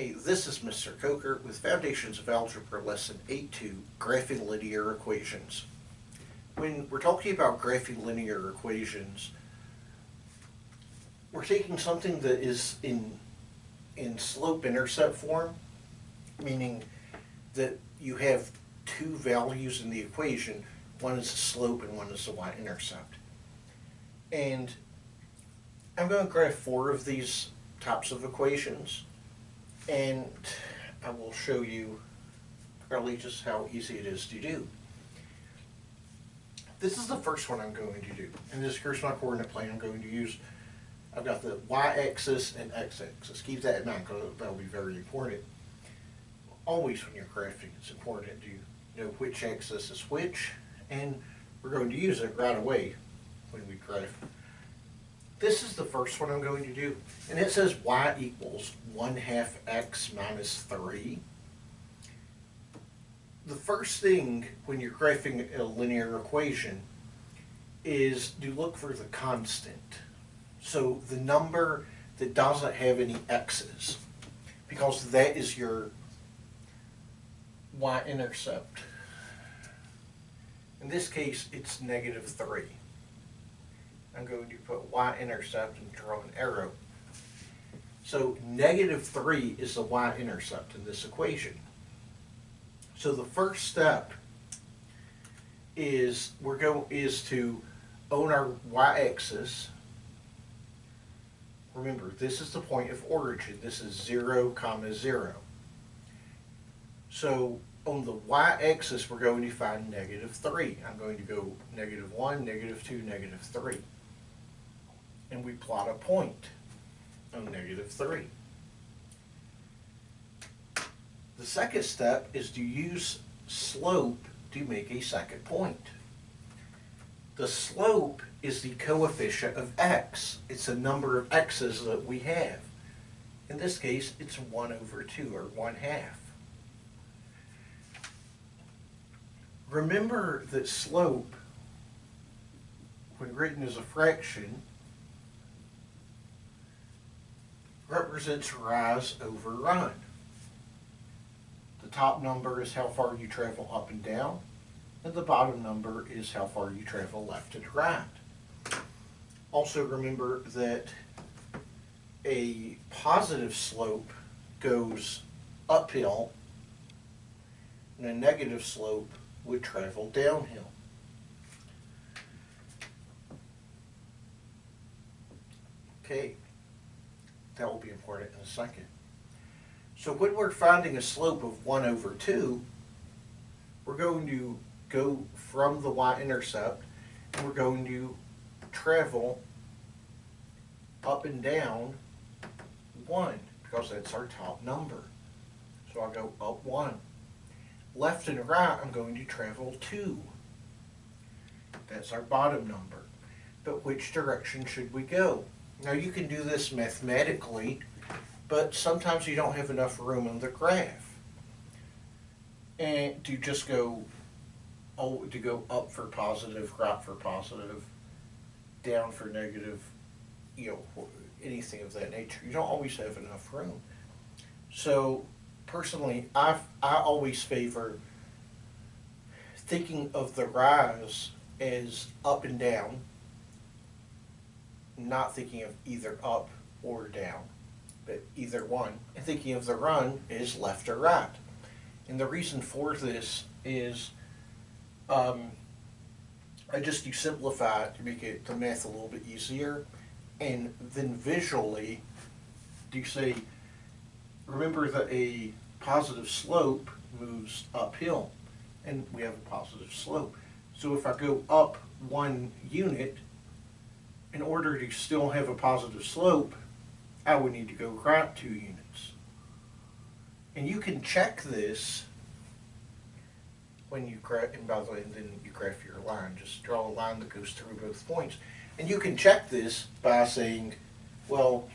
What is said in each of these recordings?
Hey, this is Mr. Coker with Foundations of Algebra Lesson 8.2, Graphing Linear Equations. When we're talking about graphing linear equations, we're taking something that is in slope-intercept form, meaning that you have two values in the equation. One is the slope and one is the y-intercept. And I'm going to graph 4 of these types of equations, and I will show you really just how easy it is to do. This is the first one I'm going to do. In this here's my coordinate plane I'm going to use. I've got the y-axis and x-axis. Keep that in mind because that'll be very important. Always when you're graphing, it's important to know which axis is which, and we're going to use it right away when we graph. This is the first one I'm going to do, and it says y equals 1/2 x minus 3. The first thing when you're graphing a linear equation is to look for the constant. So the number that doesn't have any x's, because that is your y-intercept. In this case, it's -3. I'm going to put y-intercept and draw an arrow. So -3 is the y-intercept in this equation. So the first step is to own our y-axis. Remember, this is the point of origin. This is 0, 0. So on the y-axis, we're going to find -3. I'm going to go -1, -2, -3. And we plot a point on -3. The second step is to use slope to make a second point. The slope is the coefficient of x. It's the number of x's that we have. In this case, it's 1/2, or 1/2. Remember that slope, when written as a fraction, represents rise over run. The top number is how far you travel up and down, and the bottom number is how far you travel left and right. Also remember that a positive slope goes uphill, and a negative slope would travel downhill. Okay. That will be important in a second. So when we're finding a slope of 1/2, we're going to go from the y-intercept and we're going to travel up and down 1 because that's our top number. So I'll go up 1. Left and right, I'm going to travel 2. That's our bottom number. But which direction should we go? Now you can do this mathematically, but sometimes you don't have enough room on the graph. And to just go, up for positive, right for positive, down for negative, anything of that nature. You don't always have enough room. So personally, I always favor thinking of the rise as up and down, not thinking of either up or down, but either one, and thinking of the run as left or right. And the reason for this is I just do simplify it to make the math a little bit easier, and then visually do say, remember that a positive slope moves uphill, and we have a positive slope. So if I go up 1 unit, in order to still have a positive slope, I would need to go right 2 units. And you can check this when you graph, and by the way, and then you graph your line. Just draw a line that goes through both points. And you can check this by saying, well,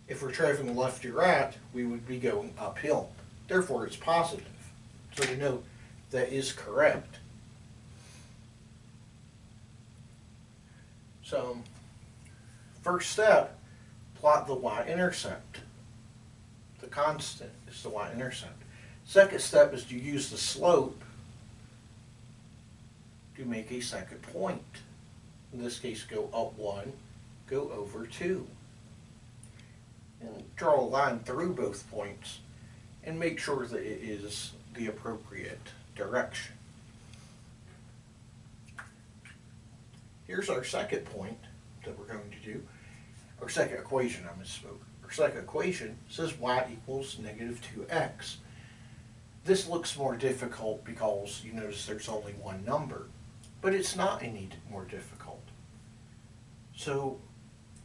if we're traveling left to right, we would be going uphill. Therefore, it's positive. So you know that is correct. So, first step, plot the y-intercept. the constant is the y-intercept. Second step is to use the slope to make a second point. In this case, go up 1, go over 2. And draw a line through both points and make sure that it is the appropriate direction. Here's our second point that we're going to do. Our second equation, I misspoke. Our second equation says y equals negative 2x. This looks more difficult because you notice there's only one number, but it's not any more difficult. So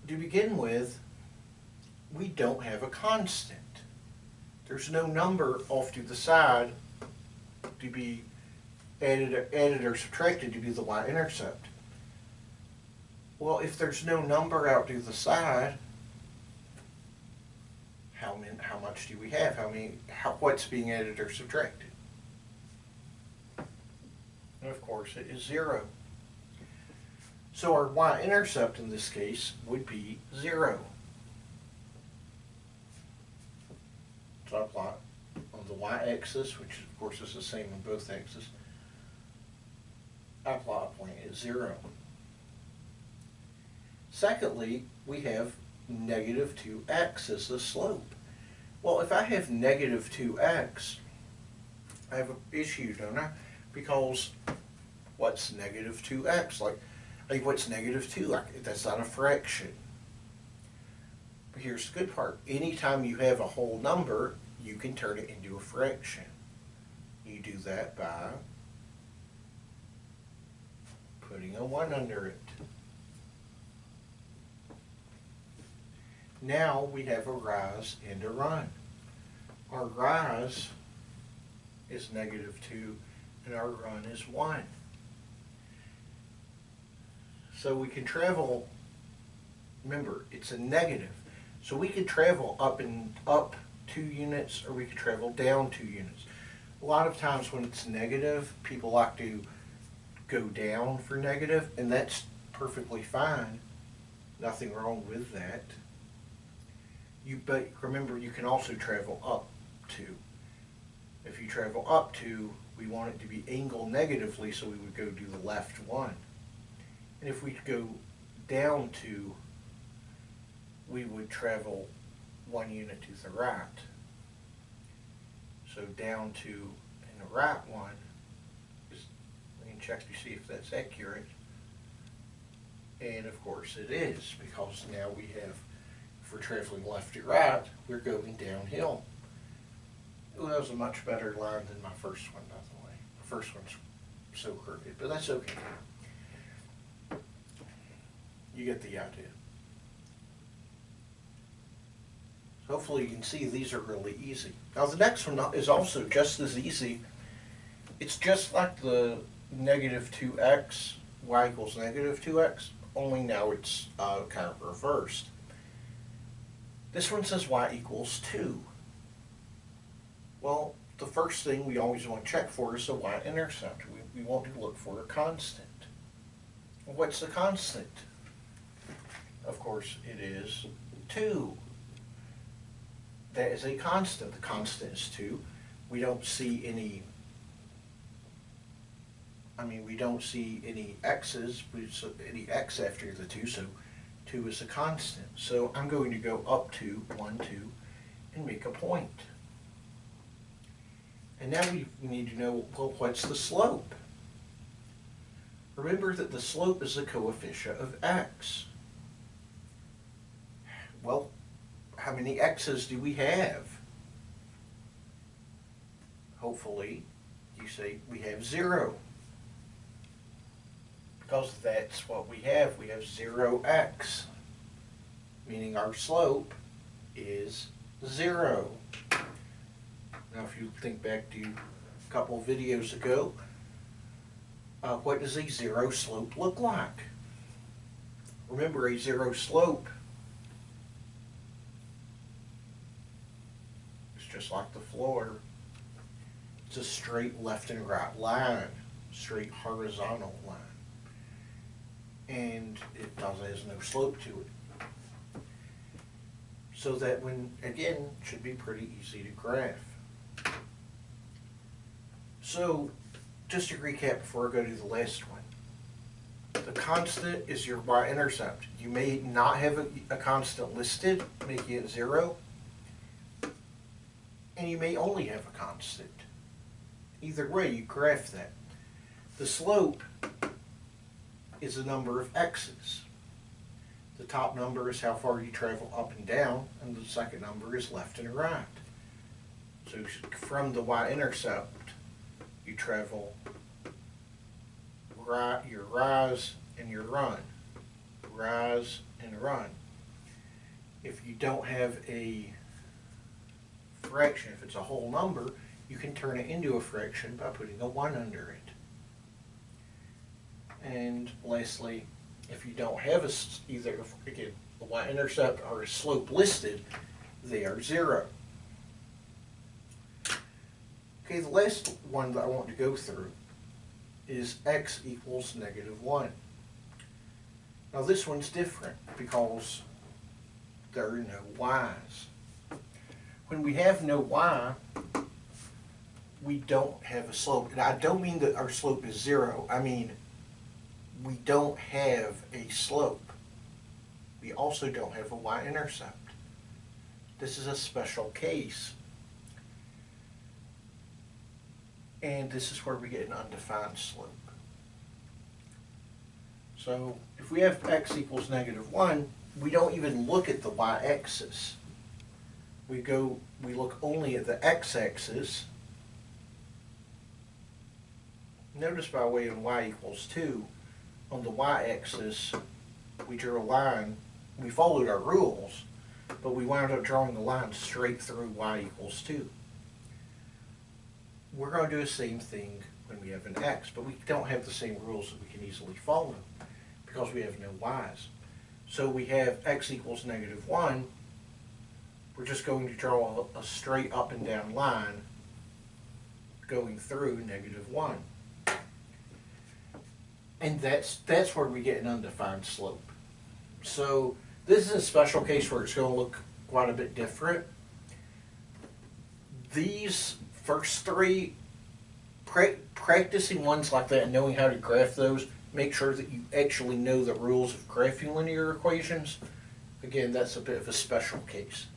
to begin with, we don't have a constant. There's no number off to the side to be added or subtracted to be the y-intercept. Well, if there's no number out to the side, how much do we have? What's being added or subtracted? And of course, it is 0. So our y-intercept in this case would be 0. So I plot on the y-axis, which of course is the same on both axes. I plot a point at 0. Secondly, we have negative 2x as the slope. Well, if I have negative 2x, I have an issue, don't I? Because what's negative 2x? What's negative 2? That's not a fraction. But here's the good part. Anytime you have a whole number, you can turn it into a fraction. You do that by putting a 1 under it. Now we have a rise and a run. Our rise is negative 2 and our run is 1. So we can travel, remember, it's a negative. So we can travel up 2 units or we can travel down 2 units. A lot of times when it's negative, people like to go down for negative, and that's perfectly fine. Nothing wrong with that. But remember, you can also travel up 2. If you travel up 2, we want it to be angled negatively, so we would go do the left 1. And if we go down 2, we would travel 1 unit to the right. So down 2 and the right 1, we can check to see if that's accurate. And of course it is, because now we have, if we're traveling left to right, we're going downhill. Well, that was a much better line than my first one, by the way. The first one's so crooked, but that's okay. You get the idea. Hopefully you can see these are really easy. Now the next one is also just as easy. It's just like the negative 2x, y equals negative 2x, only now it's kind of reversed. This one says y equals 2. Well, the first thing we always want to check for is the y-intercept. We want to look for a constant. What's the constant? Of course, it is 2. That is a constant. The constant is 2. We don't see any, we don't see any x's, any x after the 2, so 2 is a constant. So I'm going to go up to 1, 2, and make a point. And now we need to know, well, what's the slope? Remember that the slope is the coefficient of x. Well, how many x's do we have? Hopefully, you say we have 0. Because that's what we have. We have 0x, meaning our slope is 0. Now, if you think back to a couple of videos ago, what does a 0 slope look like? Remember, a 0 slope is just like the floor. It's a straight left and right line, straight horizontal line. And it has no slope to it. So that when, again, should be pretty easy to graph. So, just to recap before I go to the last one. The constant is your y-intercept. You may not have a constant listed, making it 0, and you may only have a constant. Either way, you graph that. The slope is the number of x's. The top number is how far you travel up and down, and the second number is left and right. So from the y-intercept, you travel your rise and your run. Rise and run. If you don't have a fraction, if it's a whole number, you can turn it into a fraction by putting a 1 under it. And lastly, if you don't have either again a y-intercept or a slope listed, they are 0. Okay, the last one that I want to go through is x equals -1. Now this one's different because there are no y's. When we have no y, we don't have a slope. And I don't mean that our slope is 0. I mean we don't have a slope. We also don't have a y-intercept. This is a special case. And this is where we get an undefined slope. So if we have x equals -1, we don't even look at the y-axis. We look only at the x-axis. Notice by way of y equals 2, on the y-axis we drew a line. We followed our rules, but we wound up drawing the line straight through y equals 2. We're going to do the same thing when we have an x, but we don't have the same rules that we can easily follow because we have no y's. So we have x equals -1. We're just going to draw a straight up and down line going through -1. And that's where we get an undefined slope. So this is a special case where it's going to look quite a bit different. These first three, practicing ones like that and knowing how to graph those, make sure that you actually know the rules of graphing linear equations. Again, that's a bit of a special case.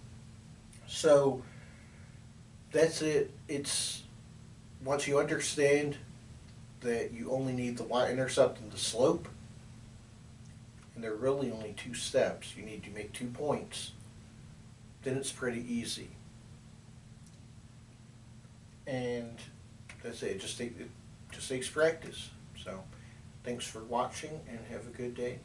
So that's it. It's once you understand that you only need the y-intercept and the slope, and there are really only 2 steps. You need to make 2 points. Then it's pretty easy. And that's it. It just takes practice. So thanks for watching and have a good day.